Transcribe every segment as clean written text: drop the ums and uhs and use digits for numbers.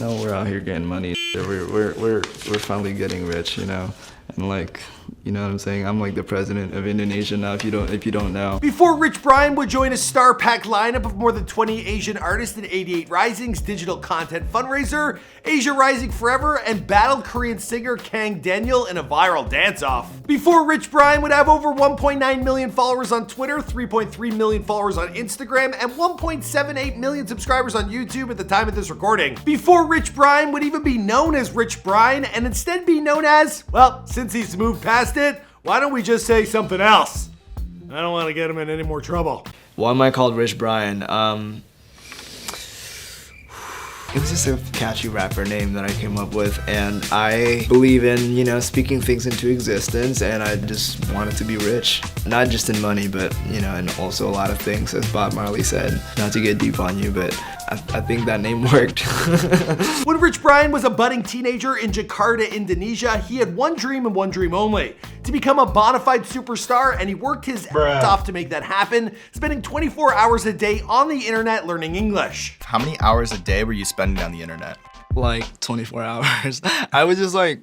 No, we're out here getting money. We're finally getting rich, you know? And like, you know what I'm saying? I'm like the president of Indonesia now, if you don't know. Before Rich Brian would join a star-packed lineup of more than 20 Asian artists in 88 Rising's digital content fundraiser, Asia Rising Forever, and battle Korean singer Kang Daniel in a viral dance-off. Before Rich Brian would have over 1.9 million followers on Twitter, 3.3 million followers on Instagram, and 1.78 million subscribers on YouTube at the time of this recording. Before Rich Brian would even be known as Rich Brian, and instead be known as, well, since he's moved past it, why don't we just say something else? I don't want to get him in any more trouble. Why am I called Rich Brian? It was just a catchy rapper name that I came up with, and I believe in, you know, speaking things into existence, and I just wanted to be rich. Not just in money, but, you know, and also a lot of things, as Bob Marley said. Not to get deep on you, but I think that name worked. When Rich Brian was a budding teenager in Jakarta, Indonesia, he had one dream and one dream only: to become a bona fide superstar, and he worked his ass off to make that happen, spending 24 hours a day on the internet learning English. How many hours a day were you spending on the internet? Like 24 hours. I was just like,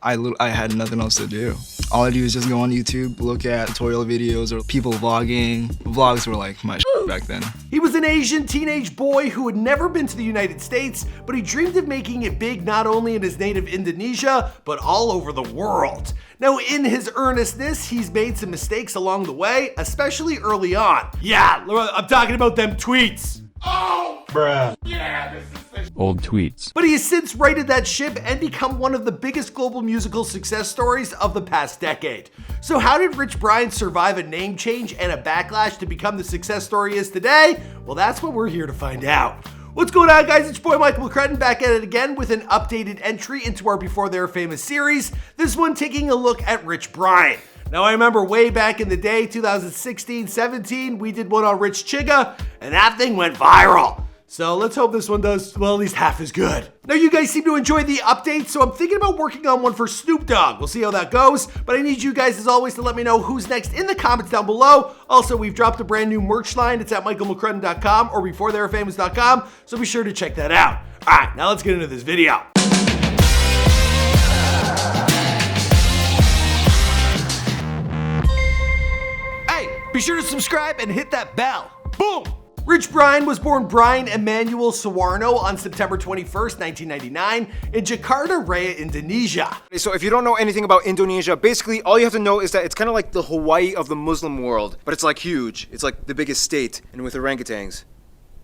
I had nothing else to do. All I do is just go on YouTube, look at tutorial videos or people vlogging. Vlogs were like my shit back then. He was an Asian teenage boy who had never been to the United States, but he dreamed of making it big not only in his native Indonesia, but all over the world. Now, in his earnestness, he's made some mistakes along the way, especially early on. Yeah, I'm talking about them tweets. Oh, bruh. Yeah, this is old tweets. But he has since righted that ship and become one of the biggest global musical success stories of the past decade. So how did Rich Brian survive a name change and a backlash to become the success story he is today? Well, that's what we're here to find out. What's going on, guys? It's your boy Michael McCrudden back at it again with an updated entry into our Before They Were Famous series. This one taking a look at Rich Brian. Now, I remember way back in the day, 2016-17, we did one on Rich Chigga, and that thing went viral. So let's hope this one does, well, at least half as good. Now, you guys seem to enjoy the updates, so I'm thinking about working on one for Snoop Dogg. We'll see how that goes, but I need you guys, as always, to let me know who's next in the comments down below. Also, we've dropped a brand new merch line. It's at michaelmccrudden.com or beforetheywerefamous.com, so be sure to check that out. All right, now let's get into this video. Be sure to subscribe and hit that bell. Boom! Rich Brian was born Brian Imanuel Soewarno on September 21st, 1999 in Jakarta, RIAA, Indonesia. So if you don't know anything about Indonesia, basically all you have to know is that it's kind of like the Hawaii of the Muslim world, but it's like huge. It's like the biggest state, and with orangutans.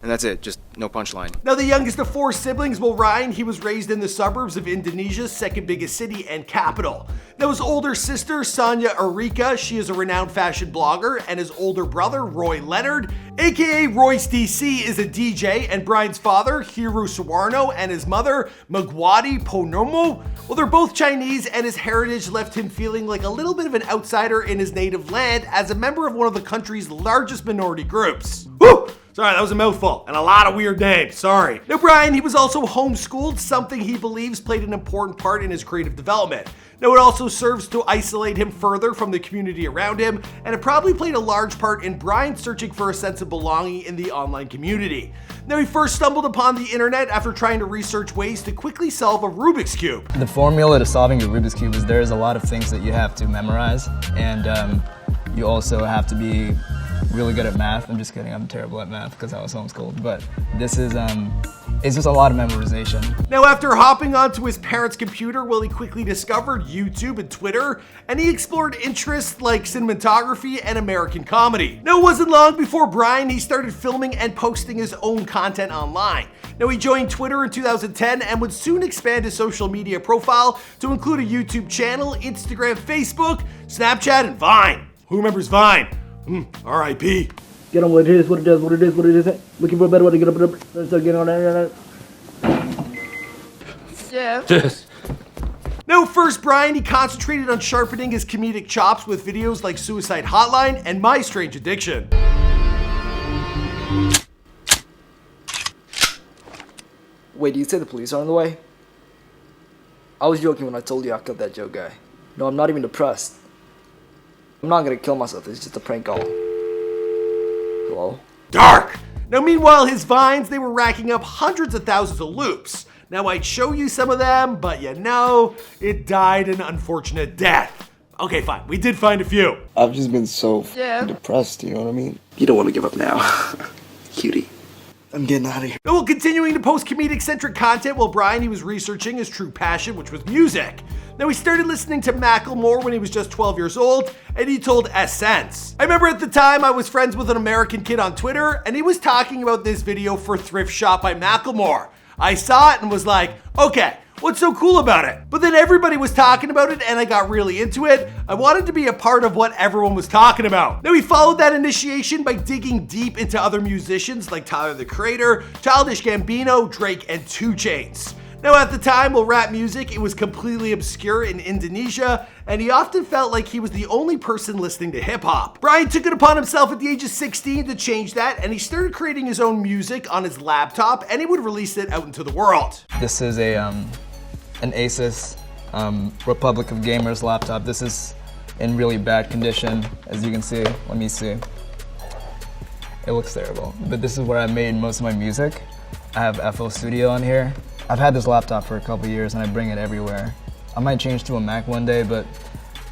And that's it, just no punchline. Now, the youngest of four siblings, Ryan, he was raised in the suburbs of Indonesia's second biggest city and capital. Now, his older sister, Sonia Erika, she is a renowned fashion blogger, and his older brother, Roy Leonard, aka Royce DC, is a DJ, and Brian's father, Hiru Soewarno, and his mother, Magwati Ponomo, well, they're both Chinese, and his heritage left him feeling like a little bit of an outsider in his native land as a member of one of the country's largest minority groups. Woo! Sorry, that was a mouthful, and a lot of weird names, sorry. Now, Brian, he was also homeschooled, something he believes played an important part in his creative development. Now, it also serves to isolate him further from the community around him, and it probably played a large part in Brian searching for a sense of belonging in the online community. Now, he first stumbled upon the internet after trying to research ways to quickly solve a Rubik's Cube. The formula to solving a Rubik's Cube is there's a lot of things that you have to memorize, and you also have to be really good at math. I'm just kidding, I'm terrible at math because I was homeschooled, but this is, it's just a lot of memorization. Now, after hopping onto his parents' computer, well, he quickly discovered YouTube and Twitter, and he explored interests like cinematography and American comedy. Now, it wasn't long before Brian, he started filming and posting his own content online. Now, he joined Twitter in 2010 and would soon expand his social media profile to include a YouTube channel, Instagram, Facebook, Snapchat, and Vine. Who remembers Vine? R.I.P. Get on what it is, what it does, what it is, what it isn't. Looking for a better way to get up. Let's start getting on that. Yeah. Yes. Now, first, Brian, he concentrated on sharpening his comedic chops with videos like Suicide Hotline and My Strange Addiction. Wait, do you say the police are on the way? I was joking when I told you I killed that Joe guy. No, I'm not even depressed. I'm not gonna kill myself, it's just a prank call. Hello? Dark! Now, meanwhile, his vines, they were racking up hundreds of thousands of loops. Now I'd show you some of them, but you know, it died an unfortunate death. Okay, fine, we did find a few. I've just been so depressed, you know what I mean? You don't want to give up now, cutie. I'm getting out of here. Now, while continuing to post comedic-centric content while Brian, he was researching his true passion, which was music. Now, he started listening to Macklemore when he was just 12 years old, and he told Essence. I remember at the time I was friends with an American kid on Twitter, and he was talking about this video for Thrift Shop by Macklemore. I saw it and was like, okay, what's so cool about it? But then everybody was talking about it and I got really into it. I wanted to be a part of what everyone was talking about. Now, he followed that initiation by digging deep into other musicians like Tyler the Creator, Childish Gambino, Drake, and 2 Chainz. Now, at the time, while rap music, it was completely obscure in Indonesia, and he often felt like he was the only person listening to hip hop. Brian took it upon himself at the age of 16 to change that, and he started creating his own music on his laptop, and he would release it out into the world. This is an Asus Republic of Gamers laptop. This is in really bad condition, as you can see. Let me see. It looks terrible, but this is where I made most of my music. I have FL Studio on here. I've had this laptop for a couple years and I bring it everywhere. I might change to a Mac one day, but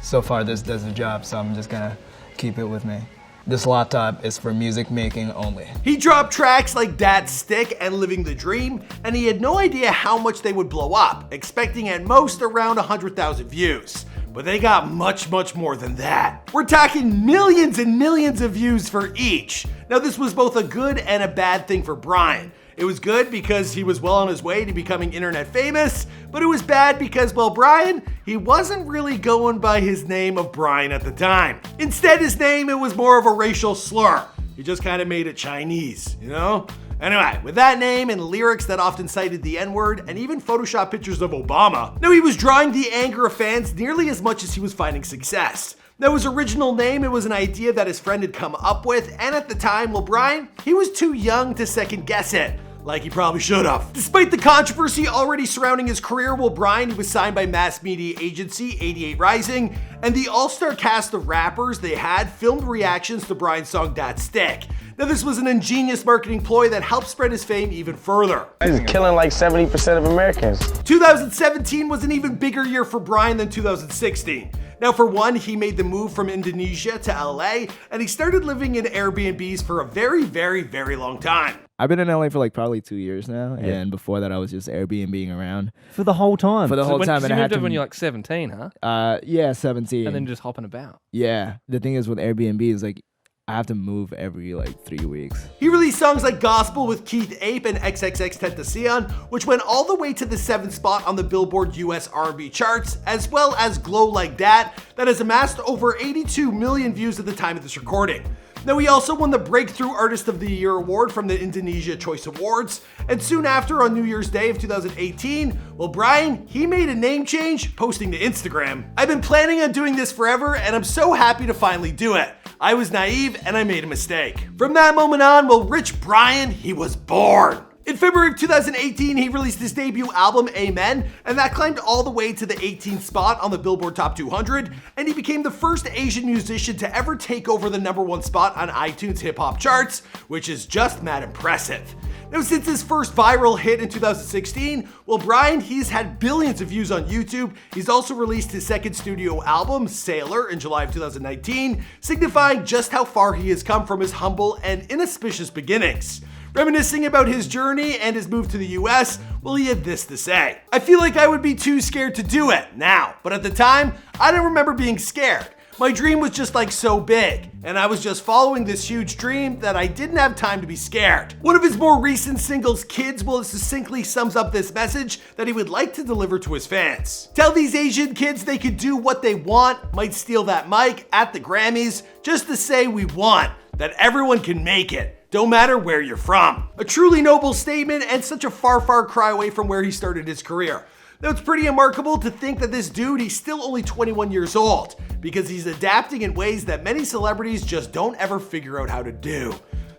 so far this does the job, so I'm just gonna keep it with me. This laptop is for music making only. He dropped tracks like Dad's Stick and Living the Dream, and he had no idea how much they would blow up, expecting at most around 100,000 views. But they got much, much more than that. We're talking millions and millions of views for each. Now, this was both a good and a bad thing for Brian. It was good because he was well on his way to becoming internet famous, but it was bad because, well, Brian, he wasn't really going by his name of Brian at the time. Instead, his name, it was more of a racial slur. He just kind of made it Chinese, you know? Anyway, with that name and lyrics that often cited the N-word and even Photoshop pictures of Obama, now he was drawing the anger of fans nearly as much as he was finding success. Now, his original name, it was an idea that his friend had come up with, and at the time, well, Brian, he was too young to second guess it. Like he probably should have. Despite the controversy already surrounding his career, well, Brian, he was signed by mass media agency 88 Rising, and the all-star cast of rappers they had filmed reactions to Brian's song Dad's Stick. Now, this was an ingenious marketing ploy that helped spread his fame even further. He's killing like 70% of Americans. 2017 was an even bigger year for Brian than 2016. Now, for one, he made the move from Indonesia to LA, and he started living in Airbnbs for a very, very, very long time. I've been in LA for like probably 2 years now, and before that I was just Airbnbing around. For the whole time? For the whole time. And I had to when you're like 17, huh? Yeah, 17. And then just hopping about. Yeah. The thing is with Airbnb is like, I have to move every like 3 weeks. He released songs like Gospel with Keith Ape and XXXTentacion, which went all the way to the 7th spot on the Billboard US R&B charts, as well as Glow Like That has amassed over 82 million views at the time of this recording. Now, he also won the Breakthrough Artist of the Year award from the Indonesia Choice Awards, and soon after, on New Year's Day of 2018, well, Brian, he made a name change, posting to Instagram. I've been planning on doing this forever, and I'm so happy to finally do it. I was naive, and I made a mistake. From that moment on, well, Rich Brian, he was born. In February of 2018, he released his debut album, Amen, and that climbed all the way to the 18th spot on the Billboard Top 200, and he became the first Asian musician to ever take over the #1 spot on iTunes hip-hop charts, which is just mad impressive. Now, since his first viral hit in 2016, well, Brian, he's had billions of views on YouTube. He's also released his second studio album, Sailor, in July of 2019, signifying just how far he has come from his humble and inauspicious beginnings. Reminiscing about his journey and his move to the US, well, he had this to say. I feel like I would be too scared to do it now, but at the time, I don't remember being scared. My dream was just like so big, and I was just following this huge dream that I didn't have time to be scared. One of his more recent singles, Kids, well, succinctly sums up this message that he would like to deliver to his fans. Tell these Asian kids they could do what they want, might steal that mic at the Grammys, just to say we want, that everyone can make it. Don't matter where you're from. A truly noble statement and such a far, far cry away from where he started his career. Now, it's pretty remarkable to think that this dude, he's still only 21 years old because he's adapting in ways that many celebrities just don't ever figure out how to do.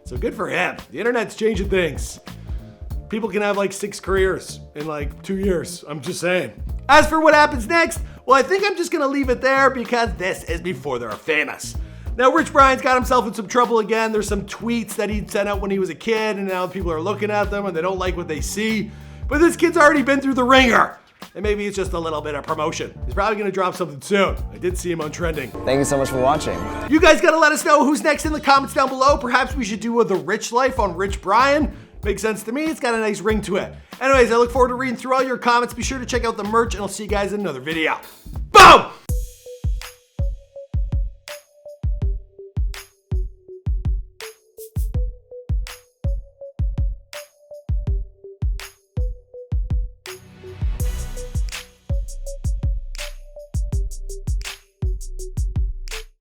So good for him. The internet's changing things. People can have like 6 careers in like 2 years. I'm just saying. As for what happens next, well, I think I'm just gonna leave it there because this is Before They Were Famous. Now, Rich Brian's got himself in some trouble again. There's some tweets that he'd sent out when he was a kid, and now people are looking at them and they don't like what they see. But this kid's already been through the ringer. And maybe it's just a little bit of promotion. He's probably gonna drop something soon. I did see him on trending. Thank you so much for watching. You guys gotta let us know who's next in the comments down below. Perhaps we should do The Rich Life on Rich Brian. Makes sense to me, it's got a nice ring to it. Anyways, I look forward to reading through all your comments. Be sure to check out the merch and I'll see you guys in another video.